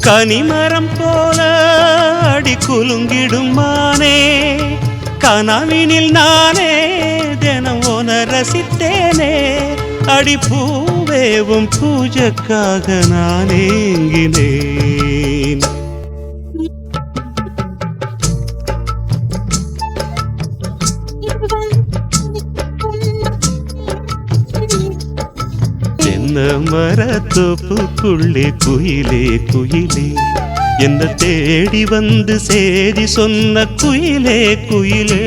கனிமரம் போல அடி குலுங்கிடும் மானே கனவினில் நானே தினம் உன ரசித்தேனே அடி பூவேவும் பூஜைக்காக நான் ஏங்கினேன் தென்ன மரத்தோப்புக்குள்ளே குயிலே குயிலே என்ன தேடி வந்து சேதி சொன்ன குயிலே குயிலே